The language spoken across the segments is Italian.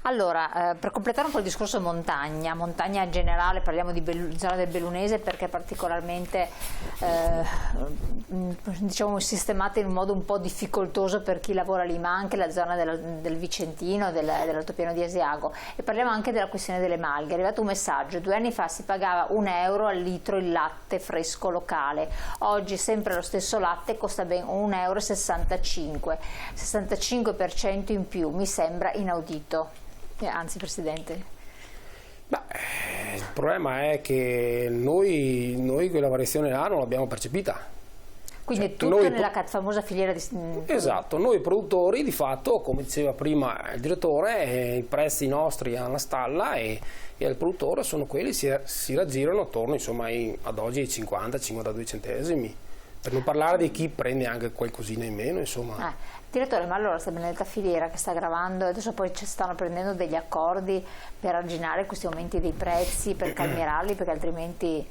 Allora, per completare un po' il discorso montagna in generale, parliamo di zona del Bellunese perché è particolarmente diciamo sistemata in un modo un po' difficoltoso per chi lavora lì, ma anche la zona del Vicentino, dell'altopiano di Asiago. E parliamo anche della questione delle malghe. È arrivato un messaggio: 2 anni fa si pagava €1 al litro il latte fresco locale, oggi sempre lo stesso latte costa ben €1,65, 65% in più, mi sembra inaudito. Anzi, Presidente. Il problema è che noi quella variazione là non l'abbiamo percepita. Quindi è tutto nella famosa filiera di... Esatto, noi produttori di fatto, come diceva prima il direttore, i prezzi nostri alla stalla e al produttore sono quelli, si raggirano attorno insomma ad oggi ai 50-52 centesimi. Per non parlare di chi prende anche qualcosina in meno, insomma. Direttore, ma allora sta benedetta filiera che sta gravando, adesso poi ci stanno prendendo degli accordi per arginare questi aumenti dei prezzi, per calmierarli, perché altrimenti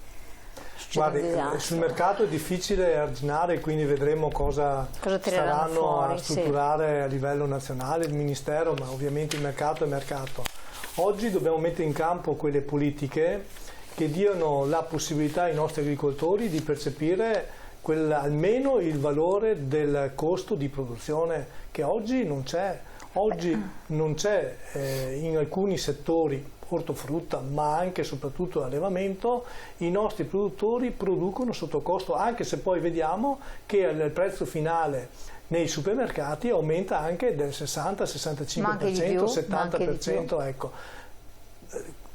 succede un disastro. Sul mercato è difficile arginare, quindi vedremo cosa staranno fuori, a strutturare a livello nazionale, il Ministero, ma ovviamente il mercato è mercato. Oggi dobbiamo mettere in campo quelle politiche che diano la possibilità ai nostri agricoltori di percepire almeno il valore del costo di produzione che oggi non c'è. Oggi non c'è in alcuni settori, ortofrutta, ma anche e soprattutto allevamento, i nostri produttori producono sotto costo, anche se poi vediamo che il prezzo finale nei supermercati aumenta anche del 60, 65%, 70%, ecco.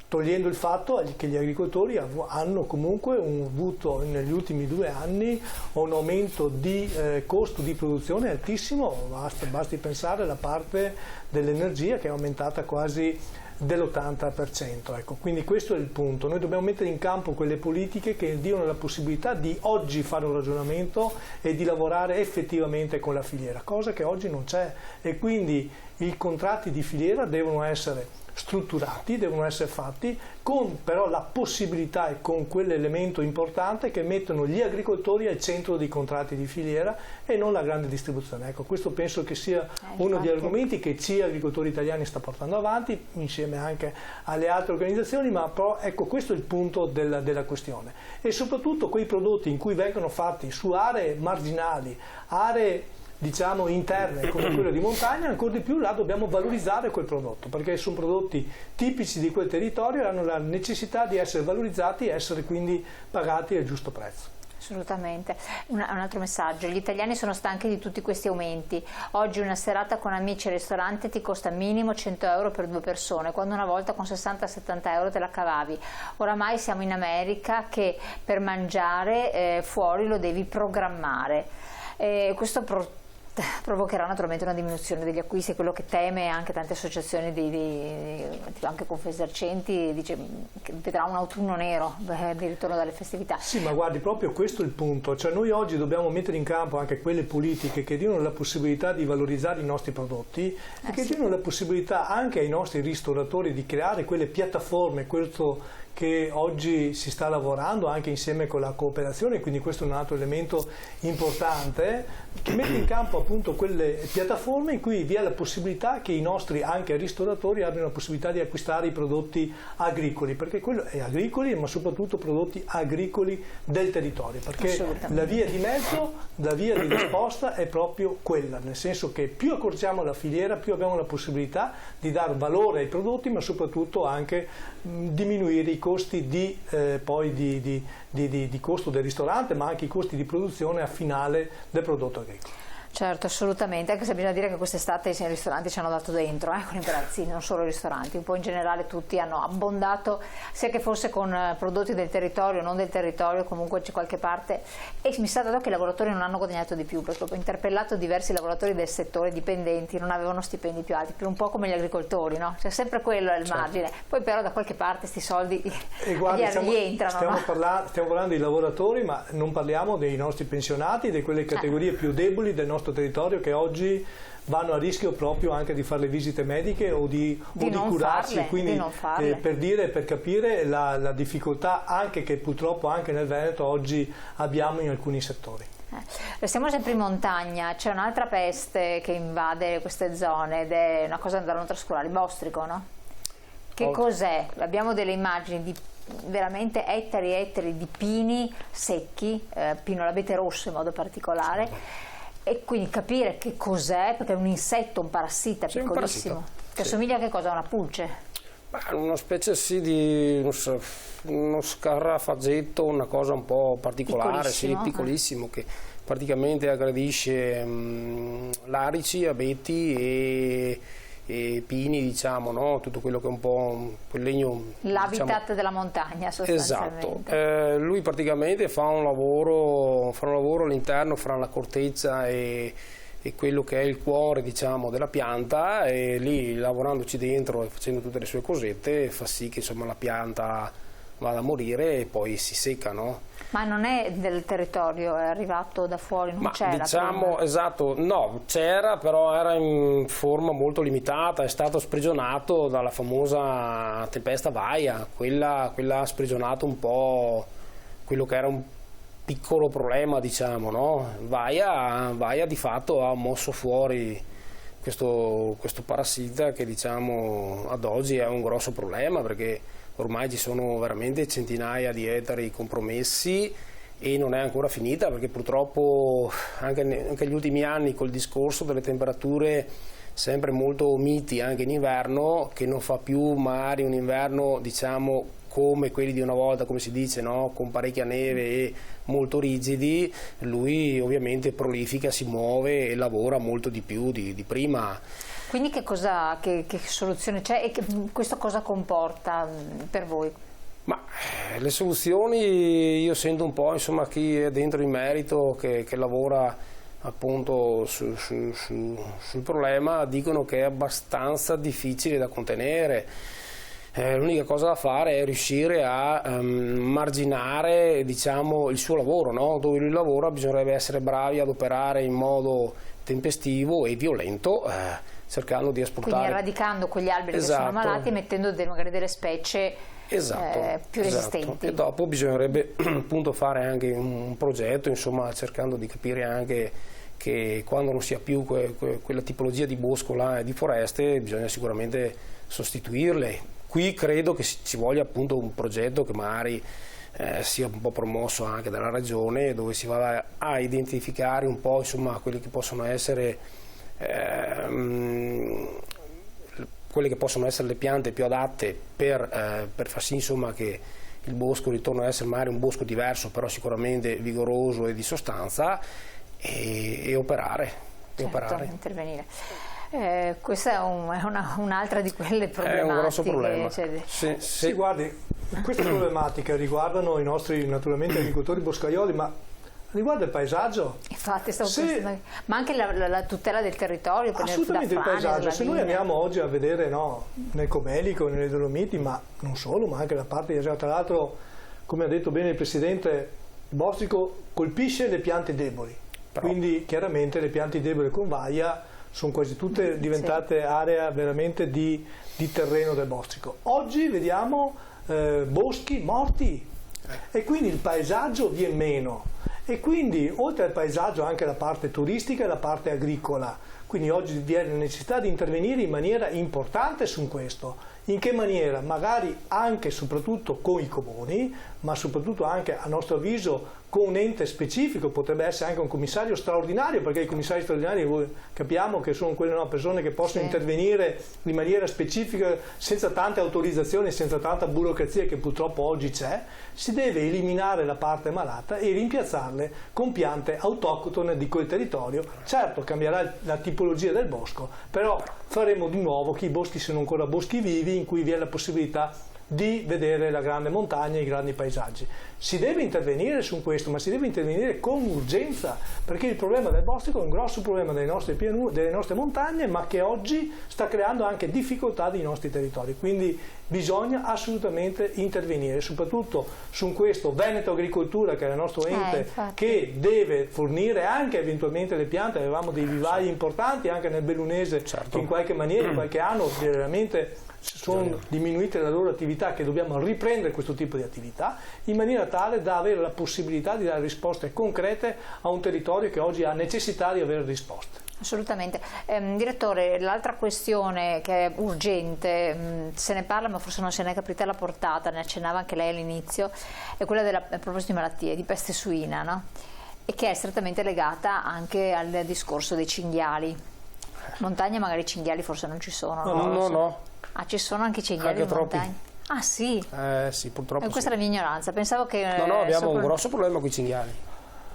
Togliendo il fatto che gli agricoltori hanno comunque avuto negli ultimi 2 anni un aumento di costo di produzione altissimo, basti pensare alla parte dell'energia che è aumentata quasi dell'80%. Ecco, quindi questo è il punto. Noi dobbiamo mettere in campo quelle politiche che diano la possibilità di oggi fare un ragionamento e di lavorare effettivamente con la filiera, cosa che oggi non c'è, e quindi i contratti di filiera devono essere strutturati, devono essere fatti con però la possibilità e con quell'elemento importante che mettono gli agricoltori al centro dei contratti di filiera e non la grande distribuzione. Ecco, questo penso che sia uno degli argomenti che CIA Agricoltori Italiani sta portando avanti insieme anche alle altre organizzazioni, ma però ecco, questo è il punto della questione. E soprattutto quei prodotti in cui vengono fatti su aree marginali, aree diciamo interne come quelle di montagna, ancora di più là dobbiamo valorizzare quel prodotto, perché sono prodotti tipici di quel territorio e hanno la necessità di essere valorizzati e essere quindi pagati al giusto prezzo. Assolutamente. Un altro messaggio: gli italiani sono stanchi di tutti questi aumenti. Oggi una serata con amici al ristorante ti costa minimo €100 per 2 persone, quando una volta con 60-70 euro te la cavavi. Oramai siamo in America che per mangiare fuori lo devi programmare. Questo provocherà naturalmente una diminuzione degli acquisti, quello che teme anche tante associazioni anche Confesercenti, dice che vedrà un autunno nero di ritorno dalle festività. Sì, ma guardi, proprio questo è il punto, cioè noi oggi dobbiamo mettere in campo anche quelle politiche che diano la possibilità di valorizzare i nostri prodotti e che diano la possibilità anche ai nostri ristoratori di creare quelle piattaforme, questo che oggi si sta lavorando anche insieme con la cooperazione, quindi questo è un altro elemento importante, che mette in campo appunto quelle piattaforme in cui vi è la possibilità che i nostri anche ristoratori abbiano la possibilità di acquistare i prodotti agricoli, perché quello è agricoli, ma soprattutto prodotti agricoli del territorio, perché la via di mezzo, la via di risposta è proprio quella, nel senso che più accorciamo la filiera, più abbiamo la possibilità di dare valore ai prodotti, ma soprattutto anche diminuire i costi di costo del ristorante, ma anche i costi di produzione a finale del prodotto agricolo. Certo, assolutamente, anche se bisogna dire che quest'estate i ristoranti ci hanno dato dentro, con i prezzi, non solo i ristoranti, un po' in generale tutti hanno abbondato, sia che fosse con prodotti del territorio, non del territorio, comunque c'è qualche parte, e mi sa dato che i lavoratori non hanno guadagnato di più, perché ho interpellato diversi lavoratori del settore dipendenti, non avevano stipendi più alti, per un po' come gli agricoltori, no? Cioè sempre quello è il margine, poi però da qualche parte sti soldi rientrano. Stiamo parlando dei lavoratori, ma non parliamo dei nostri pensionati, di quelle categorie più deboli del nostro territorio che oggi vanno a rischio proprio anche di fare le visite mediche o di curarsi, quindi per capire la difficoltà anche che purtroppo anche nel Veneto oggi abbiamo in alcuni settori. Restiamo sempre in montagna, c'è un'altra peste che invade queste zone ed è una cosa da non trascurare, il bostrico, no? Che cos'è? Abbiamo delle immagini di veramente ettari e ettari di pini secchi, pino l'abete rosso in modo particolare, e quindi capire che cos'è, perché è un insetto, un parassita piccolissimo, che assomiglia a che cosa? A una pulce? Una specie sì di uno scarafaggetto, una cosa un po' particolare, piccolissimo, che praticamente aggredisce larici, abeti e pini, diciamo, no? Tutto quello che è un po' quel legno, l'habitat, diciamo, della montagna sostanzialmente. Esatto. Lui praticamente fa un lavoro all'interno fra la corteccia e quello che è il cuore, diciamo, della pianta, e lì lavorandoci dentro e facendo tutte le sue cosette fa sì che, insomma, la pianta vada a morire e poi si secca, no? Ma non è del territorio, è arrivato da fuori, non c'era? Diciamo, esatto, no, c'era, però era in forma molto limitata, è stato sprigionato dalla famosa tempesta Vaia, quella ha sprigionato un po' quello che era un piccolo problema, diciamo, no? Vaia di fatto ha mosso fuori questo parassita che, diciamo, ad oggi è un grosso problema, perché ormai ci sono veramente centinaia di ettari compromessi e non è ancora finita, perché purtroppo anche negli ultimi anni, col discorso delle temperature sempre molto miti anche in inverno, che non fa più magari un inverno, diciamo, come quelli di una volta, come si dice, no? Con parecchia neve e molto rigidi, lui ovviamente prolifica, si muove e lavora molto di più di prima. Quindi che soluzione c'è e questo cosa comporta per voi? Ma le soluzioni, io sento un po', insomma, chi è dentro in merito, che lavora appunto sul problema, dicono che è abbastanza difficile da contenere. L'unica cosa da fare è riuscire a marginare, diciamo, il suo lavoro, no? Dove lui lavora bisognerebbe essere bravi ad operare in modo tempestivo e violento, cercando di esportare. Quindi eradicando quegli alberi, esatto, che sono malati e mettendo magari delle specie, esatto, più resistenti. E dopo bisognerebbe appunto fare anche un progetto, insomma, cercando di capire anche che quando non sia più quella tipologia di bosco là e di foreste, bisogna sicuramente sostituirle. Qui credo che ci voglia appunto un progetto che magari sia un po' promosso anche dalla regione, dove si vada a identificare un po', insomma, quelli che possono essere le piante più adatte per far sì, insomma, che il bosco ritorni ad essere magari un bosco diverso, però sicuramente vigoroso e di sostanza, e operare. Certo, intervenire. Questa è un'altra di quelle problematiche. È un grosso problema. Sì, guardi, queste problematiche riguardano i nostri, naturalmente, agricoltori boscaioli, ma riguarda il paesaggio. Infatti, ma anche la tutela del territorio. Assolutamente, il paesaggio. Se noi andiamo oggi a vedere, no, nel Comelico, nelle Dolomiti, ma non solo, ma anche la parte di, tra l'altro, come ha detto bene il Presidente, il bostrico colpisce le piante deboli. Quindi chiaramente le piante deboli con Vaia sono quasi tutte diventate area veramente di terreno del bostrico. Oggi vediamo boschi morti e quindi il paesaggio viene meno, e quindi oltre al paesaggio anche la parte turistica e la parte agricola. Quindi oggi vi è la necessità di intervenire in maniera importante su questo. In che maniera? Magari anche e soprattutto con i comuni, ma soprattutto anche, a nostro avviso, con un ente specifico, potrebbe essere anche un commissario straordinario, perché i commissari straordinari capiamo che sono quelle persone che possono intervenire in maniera specifica, senza tante autorizzazioni, senza tanta burocrazia che purtroppo oggi c'è. Si deve eliminare la parte malata e rimpiazzarle con piante autoctone di quel territorio. Certo, cambierà la tipologia del bosco, però faremo di nuovo che i boschi siano ancora boschi vivi, in cui vi è la possibilità di vedere la grande montagna e i grandi paesaggi. Si deve intervenire su questo, ma si deve intervenire con urgenza, perché il problema del bostrico è un grosso problema delle nostre montagne, ma che oggi sta creando anche difficoltà nei nostri territori. Quindi bisogna assolutamente intervenire, soprattutto su questo Veneto Agricoltura, che è il nostro ente, che deve fornire anche eventualmente le piante. Avevamo dei vivai importanti anche nel Bellunese, certo, che in qualche maniera, in qualche anno veramente sono diminuite la loro attività, che dobbiamo riprendere questo tipo di attività in maniera tale da avere la possibilità di dare risposte concrete a un territorio che oggi ha necessità di avere risposte. Assolutamente. Direttore, l'altra questione che è urgente, se ne parla ma forse non se ne è capita la portata, ne accennava anche lei all'inizio, è quella a proposito di malattie, di peste suina, no? E che è strettamente legata anche al discorso dei cinghiali. In montagna magari i cinghiali forse non ci sono. No. Ah, ci sono anche i cinghiali anche in montagna? Ah sì? Sì, purtroppo questa è la mia ignoranza, pensavo che... No, abbiamo un grosso problema con i cinghiali.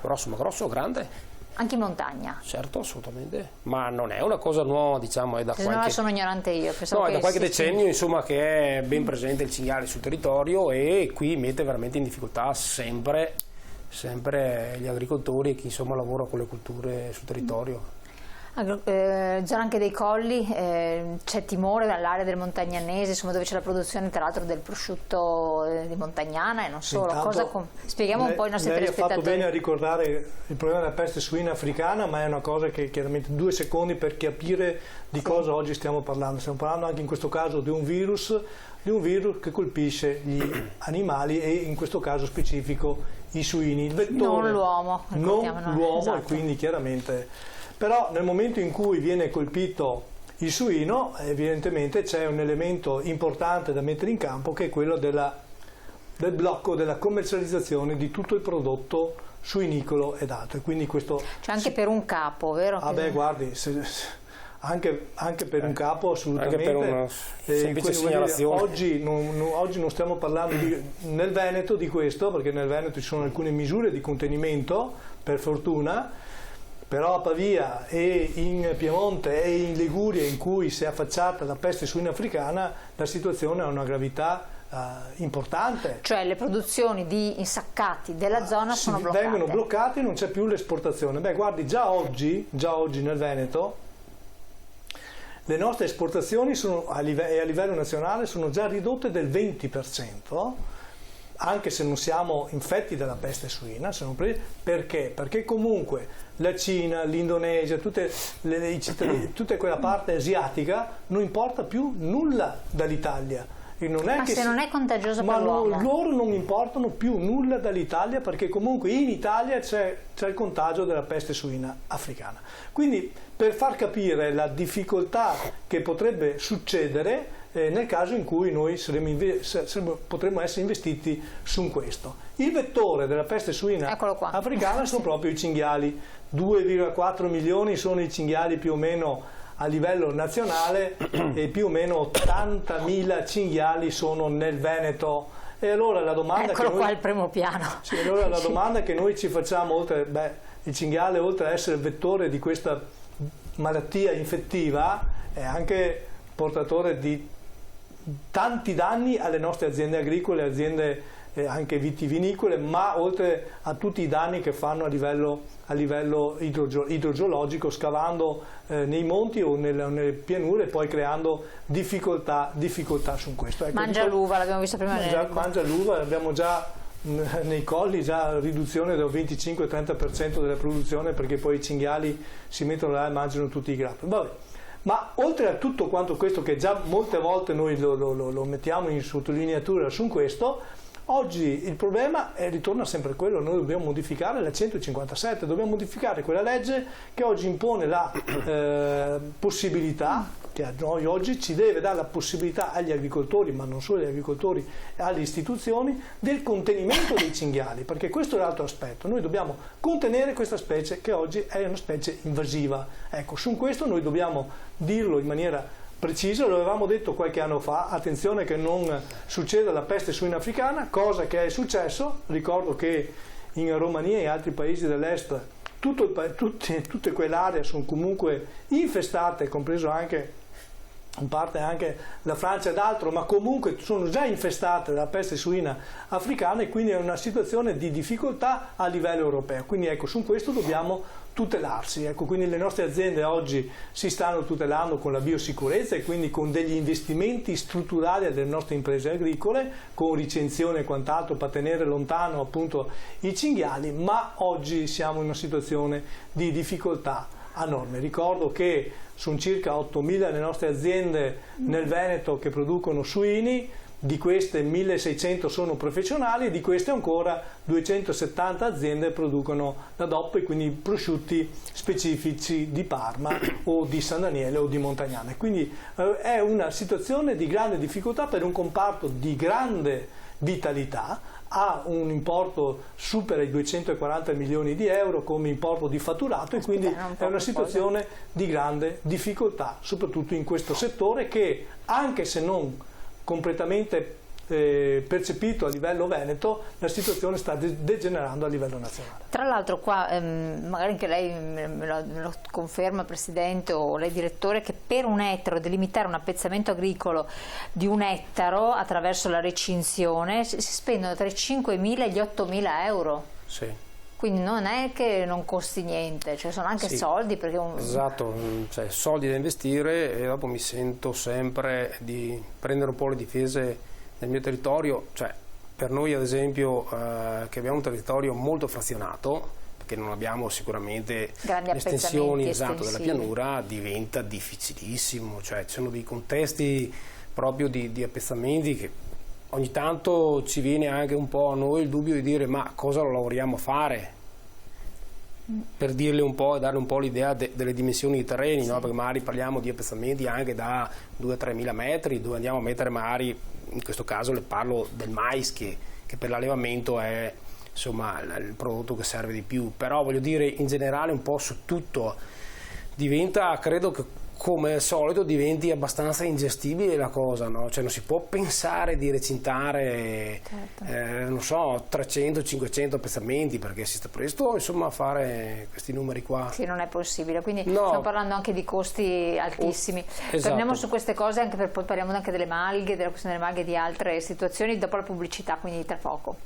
Grosso, grande. Anche in montagna? Certo, assolutamente, ma non è una cosa nuova, diciamo, è da qualche... No, sono ignorante io. No, è da qualche decennio, insomma, che è ben presente il cinghiale sul territorio e qui mette veramente in difficoltà sempre gli agricoltori e chi insomma lavora con le culture sul territorio. Zona anche dei colli, c'è timore dall'area del Montagnanese, insomma, dove c'è la produzione tra l'altro del prosciutto di Montagnana e non solo. Spieghiamo un po' ai nostri telespettatori. Ha fatto bene a ricordare il problema della peste suina africana, ma è una cosa che chiaramente 2 secondi per capire di cosa oggi stiamo parlando. Stiamo parlando anche in questo caso di un virus che colpisce gli animali e in questo caso specifico i suini. Il vettore, non l'uomo, esatto. E quindi chiaramente... Però nel momento in cui viene colpito il suino, evidentemente c'è un elemento importante da mettere in campo, che è quello del blocco della commercializzazione di tutto il prodotto suinicolo ed altro. E quindi questo c'è anche per un capo, vero? Guardi, anche per un capo assolutamente. Anche per una semplice segnalazione. Oggi non stiamo parlando nel Veneto di questo, perché nel Veneto ci sono alcune misure di contenimento, per fortuna. Però a Pavia e in Piemonte e in Liguria, in cui si è affacciata la peste suina africana, la situazione ha una gravità importante. Cioè le produzioni di insaccati della zona sono bloccate. Vengono bloccate e non c'è più l'esportazione. Beh, guardi, già oggi nel Veneto le nostre esportazioni a livello nazionale sono già ridotte del 20%. Anche se non siamo infetti dalla peste suina, perché? Perché comunque la Cina, l'Indonesia, tutta quella parte asiatica non importa più nulla dall'Italia. Non è contagioso per l'uomo. Loro non importano più nulla dall'Italia, perché comunque in Italia c'è il contagio della peste suina africana. Quindi, per far capire la difficoltà che potrebbe succedere nel caso in cui noi potremmo essere investiti su questo. Il vettore della peste suina africana sono proprio i cinghiali. 2,4 milioni sono i cinghiali più o meno a livello nazionale e più o meno 80.000 cinghiali sono nel Veneto. E allora la domanda il primo piano. Sì, allora la domanda che noi ci facciamo, il cinghiale, oltre ad essere il vettore di questa malattia infettiva, è anche portatore di tanti danni alle nostre aziende agricole, aziende anche vitivinicole, ma oltre a tutti i danni che fanno a livello idrogeologico, scavando nei monti o nelle pianure, poi creando difficoltà su questo. Ecco, mangia l'uva, l'abbiamo visto prima. Mangia l'uva, abbiamo già nei colli già riduzione del 25-30% della produzione, perché poi i cinghiali si mettono là e mangiano tutti i grappi. Vabbè. Ma oltre a tutto quanto questo, che già molte volte noi lo mettiamo in sottolineatura su questo, oggi il problema ritorna sempre quello: noi dobbiamo modificare la 157, dobbiamo modificare quella legge che oggi impone la possibilità, che a noi oggi ci deve dare la possibilità agli agricoltori, ma non solo agli agricoltori, alle istituzioni, del contenimento dei cinghiali, perché questo è l'altro aspetto. Noi dobbiamo contenere questa specie, che oggi è una specie invasiva. Ecco, su questo noi dobbiamo dirlo in maniera precisa. Lo avevamo detto qualche anno fa: attenzione che non succeda la peste suina africana, cosa che è successo. Ricordo che in Romania e altri paesi dell'est tutte quell'area sono comunque infestate, compreso anche in parte anche la Francia ed altro, ma comunque sono già infestate dalla peste suina africana, e quindi è una situazione di difficoltà a livello europeo. Quindi ecco, su questo dobbiamo tutelarsi. Ecco, quindi le nostre aziende oggi si stanno tutelando con la biosicurezza e quindi con degli investimenti strutturali delle nostre imprese agricole, con ricensione e quant'altro, per tenere lontano appunto i cinghiali, ma oggi siamo in una situazione di difficoltà a norme. Ricordo che sono circa 8.000 le nostre aziende nel Veneto che producono suini, di queste 1.600 sono professionali, di queste ancora 270 aziende producono la DOP, e quindi prosciutti specifici di Parma o di San Daniele o di Montagnana. Quindi è una situazione di grande difficoltà per un comparto di grande vitalità, ha un importo supera i 240 milioni di euro come importo di fatturato, e quindi è una situazione di grande difficoltà, soprattutto in questo settore che, anche se non completamente percepito a livello veneto, la situazione sta degenerando a livello nazionale. Tra l'altro qua, magari anche lei me lo conferma, Presidente, o lei Direttore, che per un ettaro, delimitare un appezzamento agricolo di un ettaro attraverso la recinzione, si spendono tra i 5.000 e gli 8.000 euro. Sì. Quindi non è che non costi niente, cioè sono anche soldi. Perché esatto, cioè soldi da investire, e dopo mi sento sempre di prendere un po' le difese nel mio territorio. Cioè, per noi ad esempio che abbiamo un territorio molto frazionato, perché non abbiamo sicuramente le estensioni della pianura, diventa difficilissimo, cioè ci sono dei contesti proprio di appezzamenti che ogni tanto ci viene anche un po' a noi il dubbio di dire: ma cosa lo lavoriamo a fare? Per dirle un po' e dare un po' l'idea delle dimensioni dei terreni, no? Perché magari parliamo di appezzamenti anche da 2-3 mila metri, dove andiamo a mettere magari, in questo caso le parlo del mais, che per l'allevamento è insomma il prodotto che serve di più, però voglio dire in generale un po' su tutto diventa, credo che come al solito diventi abbastanza ingestibile la cosa, no? Cioè non si può pensare di recintare, non so, 300-500 appezzamenti, perché si sta presto insomma a fare questi numeri qua. Sì, non è possibile, quindi stiamo parlando anche di costi altissimi. Esatto. Torniamo su queste cose, anche per poi parliamo anche delle malghe, della questione delle malghe e di altre situazioni dopo la pubblicità, quindi tra poco.